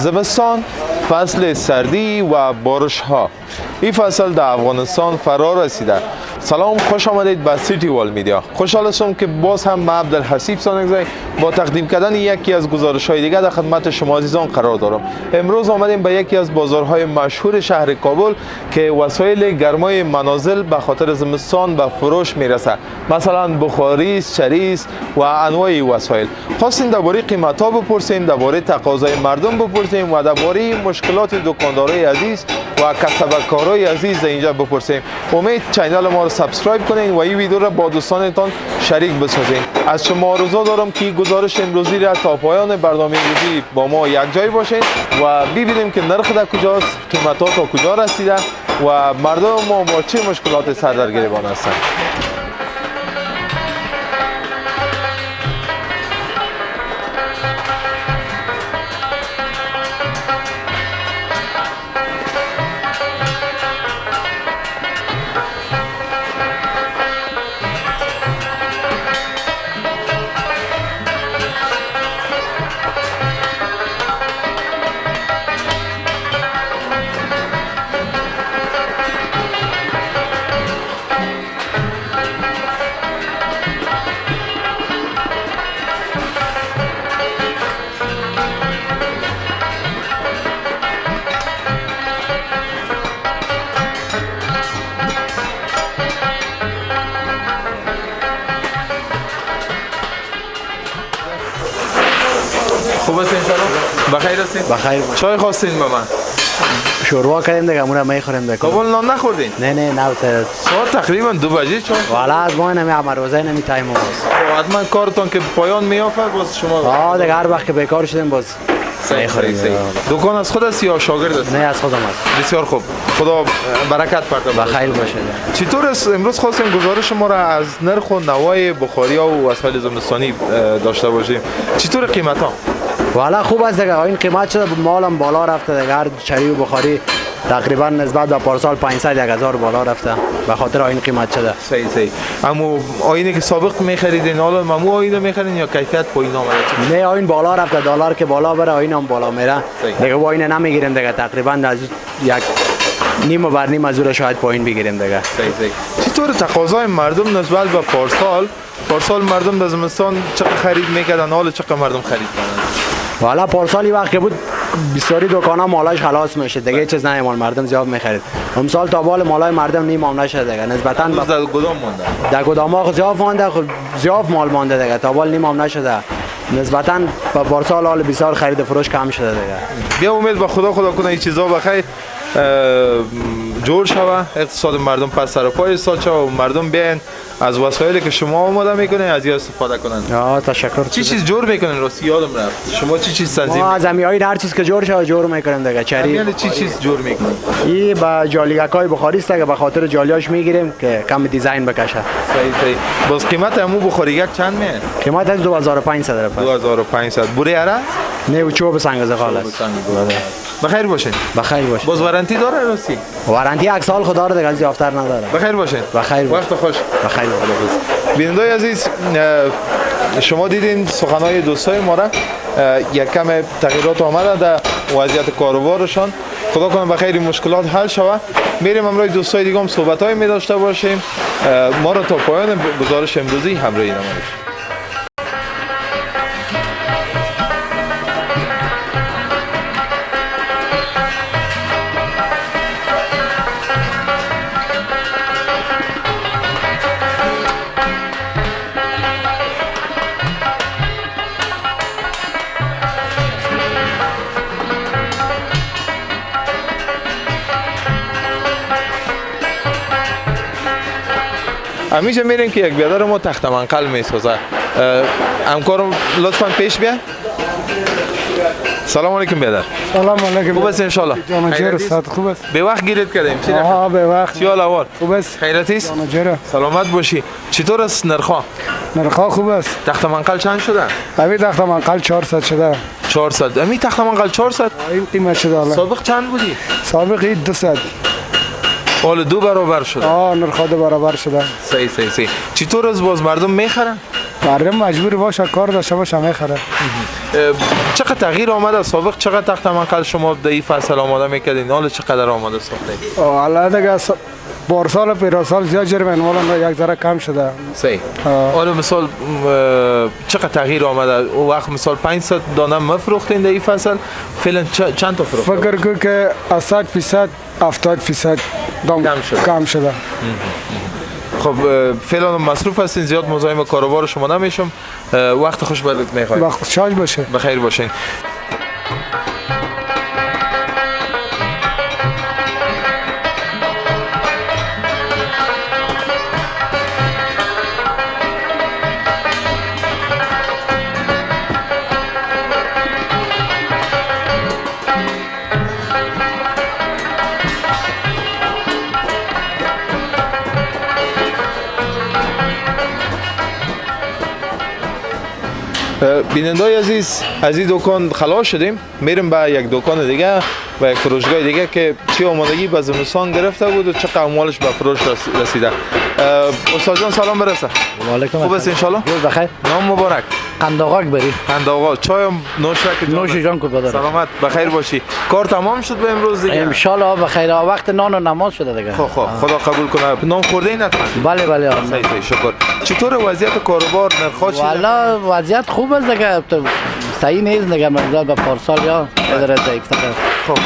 زمستان فصل سردی و بارش ها. این فصل در افغانستان فرا رسیده. سلام، خوش آمدید به سیتی وال میدیا. خوشحال هستم که باز هم من عبدالحسیب سانگزی با تقدیم کردن یکی از گزارش های دیگر در خدمت شما عزیزان قرار دارم. امروز آمدیم به یکی از بازارهای مشهور شهر کابل که وسایل گرمای منازل به خاطر زمستان به فروش میرسه، مثلا بخاری، چریز و انواع وسایل. خواستیم درباره قیمت ها بپرسیم، درباره تقاضای مردم بپرسیم و درباره مشکلات دکاندارای عزیز و کسبکارای عزیز اینجا بپرسیم. امید چینل ما رو سابسکرایب کنین و این ویدیو را با دوستانتان شریک بسازین. از شما آرزو دارم که گزارش امروزی را تا پایان برنامه امروزی با ما یک جای باشین و ببینیم که نرخ در کجاست، قیمت ها تا کجا رسیده و مردم ما با چه مشکلات سر در گریبان هستند. خوب است انشالله؟ بخیر هستین؟ بخیر. چای خواستین با من؟ شوروا کردیم دیگه، امون میخوریم دیگه. کابل نان نخوردین؟ نه ساعت تقریبا 2 بجه چای. والا از ما نمی روزه نمی تایم باز. حتما کارتون که پایان میافته باز شما. دیگه هر وقت که بیکار شدیم باز میخوریم. دکان از خود است یا شاگرد است؟ نه از خودم است. بسیار خوب. خدا برکت پرده. بخیر باشه. چطور است امروز خواستیم گزارش ما را از نرخ و نوای بخاری ها و وسایل زمستانی داشته باشیم. چطور قیمت ها؟ والا خوب است دیگه. این قیمت شده مالم بالا رفته دیگه. هر چری و بخاری تقریبا نسبت به پارسال 500-1000 بالا رفته به خاطر این قیمت شده. صحیح. اما آینه که سابق می‌خریدین حالا ممو آینه می‌خرین یا کیفیت پایین آمده؟ نه آین بالا رفته، دلار که بالا بره آین هم بالا میره دیگه. با آینه نمیگیریم دیگه، تقریبا از یک نیم بر نیم از اون شاید پایین بگیریم دیگه. صحیح. چطور تقاضای مردم نسبت به پارسال مردم در زمستان چقدر خرید میکردن، حالا چقدر مردم خرید میکنن؟ والا پارسالی وقتی بود بسیاری دکانا مالش خلاص میشه دیگه، چیز نه مال مردم زیاد میخرید. امسال تا بال مالای مردم نیم هم نشده دیگه نسبتا در گدام مونده. در گدام‌ها زیاد مونده، زیاد مال مونده دیگه، تا بال نیم هم نشده. نسبتا با پارسال حال بسیار خرید فروش کم شده دیگه. بیا امید به خدا کنه این چیزا بخیر جور شوه، اقتصاد مردم پس سر پای ایستاد شوه و مردم بیان از وسایلی که شما آماده میکنین از این استفاده کنن. تشکر. چی چیز جور میکنین؟ راستی یادم رفت. شما چی چیز تنظیم؟ ما از امیای هر چیز که جور شوه جور میکنیم دیگه. چری یعنی چی چیز جور میکنین؟ این با جالیگکای بخاری است که به خاطر جالیاش میگیریم که کم دیزاین بکشه. صحیح. باز قیمت همو بخاریگک چند میه؟ قیمت از 2500 روپیه. 2500. بوره اره؟ نه و چوب سنگزغال است. بخیر باشین. بخیر باشین. باز وارنتی داره راستی؟ وارنتی یک سال خدا داره دیگه، زیادتر نداره. بخیر باشین. بخیر. وقت خوش. بخیر. بینندگان عزیز، شما دیدین سخنهای دوستای ما را، یک کم تغییرات آمده در وضعیت کاروبارشان. خدا کنه بخیر مشکلات حل شود. میریم همراه دوستای دیگه هم صحبت‌های می داشته باشیم. ما را تا پایان گزارش امروزی همراهی نمایید. همیشه میریم که یک بیادر ما تخت منقل میسازه. همکارم لطفا پیش بیا. سلام علیکم بیادر. سلام علیکم. خوب است انشالله؟ جانجر صد خوب است. به وقت گیرت کردیم. به وقت. چی حال احوال؟ خوب است. خیرتی است؟ جانجر. سلامت باشی. چطور است نرخا؟ نرخا خوب است. تخت منقل چند شده؟ همین تخت منقل 400 شده. 400. همین تخت منقل 400. این قیمت شده حالا. سابق چند بودی؟ سابق 200. حالا 2 برابر شده. نرخ 2 برابر شده. صحیح. چطور از باز مردم میخرن؟ مردم مجبور باشه کار داشته باشه میخره. چقدر تغییر آمده؟ سابق چقدر تخت منقل شما در این فصل آماده میکردین؟ حالا چقدر آماده ساختین؟ حالا دیگه بارسال و پیراسال زیاد جرمن والا یک ذره کم شده. صحیح. حالا مثال چقدر تغییر آمده؟ او وقت مثال 500 دانه مفروختین در این فصل، فعلا چند تا فروختین؟ فکر کنم که از 100% 70% کم شده. خب فعلا مصروف هستین، زیاد مزاحم کاروبار شما نمیشم. وقت خوش بردید میخواید. وقت شاش باشه. بخیر باشین. بینندای عزیز، از این دکان خلاص شدیم، میریم به یک دکان دیگه و یک فروشگاه دیگه که چی آمادگی به زمستان گرفته بود و چقدر اموالش به فروش رسیده. استاد جان سلام برسه. و علیکم خوب است ان شاء الله؟ بخیر. نام مبارک. قنداقاک بری. قنداقا چای نوش که نوش جان کو بدار. سلامت بخیر باشی. کار تمام شد به امروز دیگه؟ ان شاء الله بخیر. وقت نان و نماز شده دیگه. خب خدا قبول کنه. نان خورده این حتما؟ بله بله. صحیح شکر. چطور وضعیت کاروبار نرخ‌ها چی؟ والا وضعیت خوب است دیگه. صحیح نیست دیگه نسبت به پارسال یا اداره ضعیف تر. خب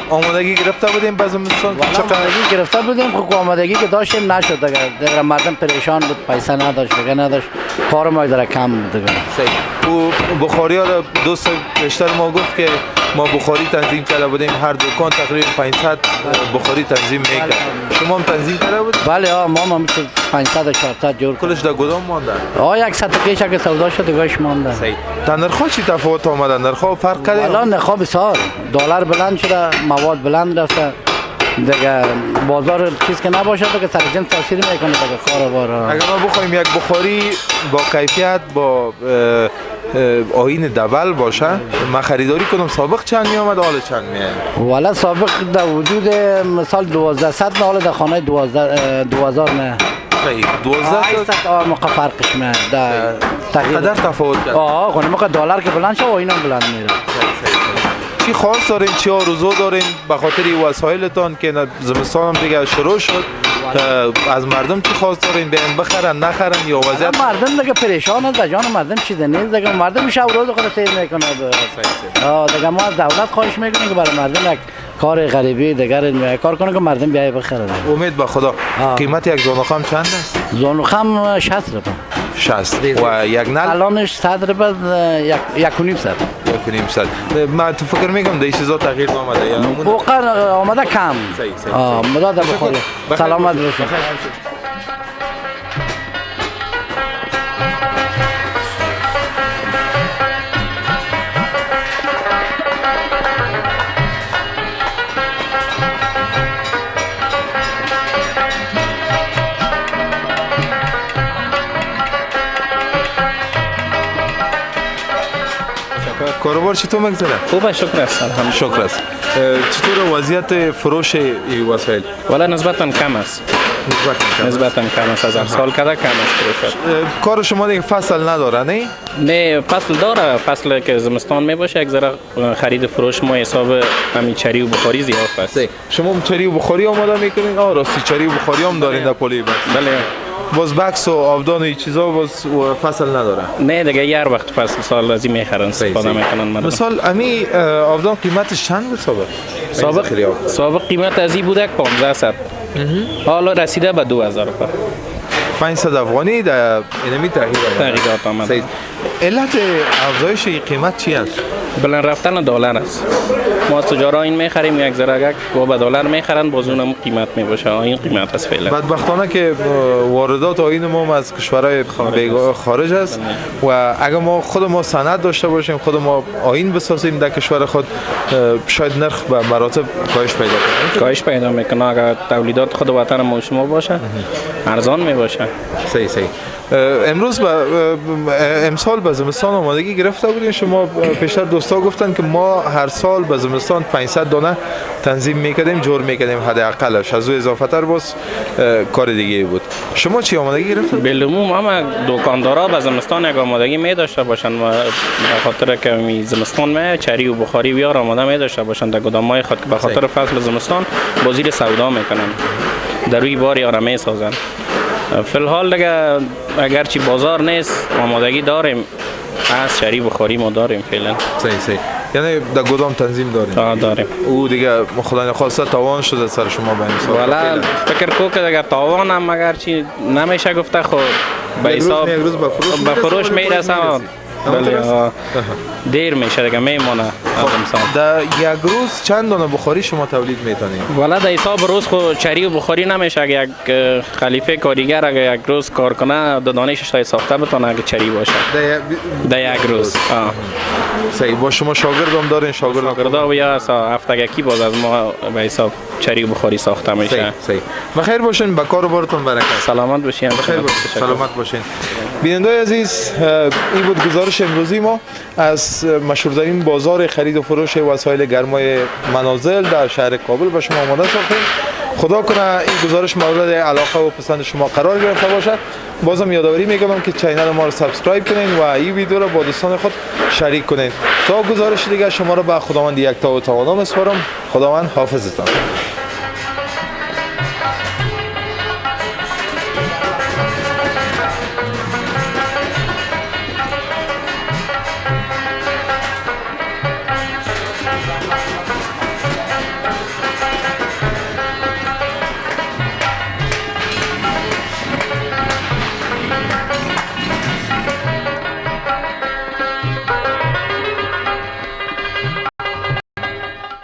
آمادگی گرفته بودیم بعضی مثلا آمادگی گرفته بودیم. خب آمادگی که داشتیم نشد دیگه. مردم پریشان بود، پیسه نداشت دیگه، نداشت، کار ما در کم بود دیگه. صحیح. و بخاری ها دوست بیشتر ما گفت که ما بخاری تنظیم کرده بودیم، هر دکان تقریبا 500 بخاری تنظیم میکرد. شما هم تنظیم کرده بود؟ بله ما میشه 500 و 400 جور کلش در گدام مانده. 100 کیش که سودا شد دیگهش مونده. صحیح. در نرخ‌ها چی تفاوت آمده؟ نرخ‌ها فرق کرده؟ والا نرخ‌ها بسیار، دلار بلند شده، مواد بلند رفته دیگه. بازار چیز که نباشه دیگه سرجم تاثیر میکنه دیگه کاروبار. اگر ما بخوایم یک بخاری با کیفیت با آیین دبل باشه ما خریداری کنم، سابق چند می آمد حالا چند می؟ والا سابق در وجود مثال 1200 نه، حالا در خانه 2000 نه. صحیح. 1200 موقع فرقش میاد. قدر تفاوت کرد. خونه موقع دلار که بلند شه و اینا بلند میره. چی خاص دارین، چی آرزو دارین به خاطر وسایلتان که زمستان هم دیگه شروع شد؟ از مردم چی خواست دارین؟ بیاین بخرن نخرن یا وضعیت؟ مردم دیگه پریشان است، جان مردم چیز نیست دیگه. مردم میشه روز خود تیر میکنه دیگه. ما از دولت خواهش میکنیم که برای مردم یک کار غریبی دیگر کار کنه که مردم بیای بخره. امید به خدا. قیمت یک زانوخم چند است؟ زانوخم 60 روپیه. 60 و یک نل الانش 100 روپیه، 1.5 صد. 1.5 صد. من تو فکر میکنم دیگه چیزا تغییر آمده یا فوق آمده کم. صحیح. مداد بخوری. سلامت باشید. کاروبار چطور میگذره؟ خوبه شکر است. شکر است. چطور وضعیت فروش این وسایل؟ ولی نسبتاً کم است. نسبتاً کم است. از امسال کده کم است فروش. کار شما دیگه فصل نداره نه؟ نه فصل داره. فصل که زمستان می باشه یک ذره خرید فروش ما حساب همین چری و بخاری زیاد است. شما چری و بخاری آماده میکنین؟ راستی چری و بخاری هم دارین در پلی بس؟ بله. باز بکس و آبدان و این چیزا باز فصل نداره؟ نه دیگه یه وقت فصل سال ازی میخرن استفاده میکنن مردم. مثال امی آبدان قیمتش چند بود سابق قیمت ازی بوده 1500. حالا رسیده به 2000 روپیه. 500 افغانی در اینمی تغییرات آمده. علت افزایش قیمت چی است؟ بلند رفتن دلار است. ما تجارا این میخریم یک ذره و به دلار میخرن، باز اونم قیمت میباشه. این قیمت است فعلا. بدبختانه که واردات آیین ما از کشورهای خارج است و اگر ما خود ما سند داشته باشیم، خود ما آیین بسازیم در کشور خود، شاید نرخ به مراتب کاهش پیدا کنه. کاهش پیدا میکنه اگر تولیدات خود وطن ما شما باشه، ارزان میباشه. صحیح. امروز امسال به زمستان آمادگی گرفته بودین شما؟ پیشتر دوستا گفتن که ما هر سال به زمستان 500 دانه تنظیم میکردیم، جور میکردیم حداقلش، از او اضافه تر باز کار دیگه بود. شما چی آمادگی گرفتید؟ بالعموم همه دکاندارا به زمستان یک آمادگی می داشته باشند و به خاطر که می زمستان می چری و بخاری بیار آماده می داشته باشند در گدامای خود که به خاطر فصل زمستان بازیر سودا میکنن، در روی باری آرامه سازن. فی الحال دیگه اگرچه بازار نیست آمادگی داریم، از چری بخاری ما داریم فعلا. صحیح. یعنی در گدام تنظیم داریم. داریم. او دیگه خدا نخواسته تاوان شده سر شما به این سال. والا فکر کو که دیگه تاوان هم اگرچه نمیشه گفته، خب به حساب یک روز به فروش میرسه. بله دیر میشه دیگه میمونه امسال. در یک روز چند دانه بخاری شما تولید میتونید؟ والا در حساب روز خود چری و بخاری نمیشه. اگه یک خلیفه کارگر اگه یک روز کار کنه دو دانه شش تا ساخته بتونه اگه چری باشه در یک روز. صحیح. با شما شاگرد هم دارین؟ شاگردا و یا هفته یکی باز از ما به حساب چری و بخاری ساخته میشه. صحیح. بخیر باشین، به کار و بارتون برکت. سلامت باشین. بخیر باشین. سلامت باشین. بیننده عزیز، این بود گزارش امروزی ما از مشهورترین بازار خرید و فروش وسایل گرمای منازل در شهر کابل به شما آماده ساختیم. خدا کنه این گزارش مورد علاقه و پسند شما قرار گرفته باشد. بازم یادآوری میکنم که کانال ما رو سابسکرایب کنین و این ویدیو رو با دوستان خود شریک کنین. تا گزارش دیگه شما رو به خداوند یکتا و توانا میسپارم. خداوند حافظتان.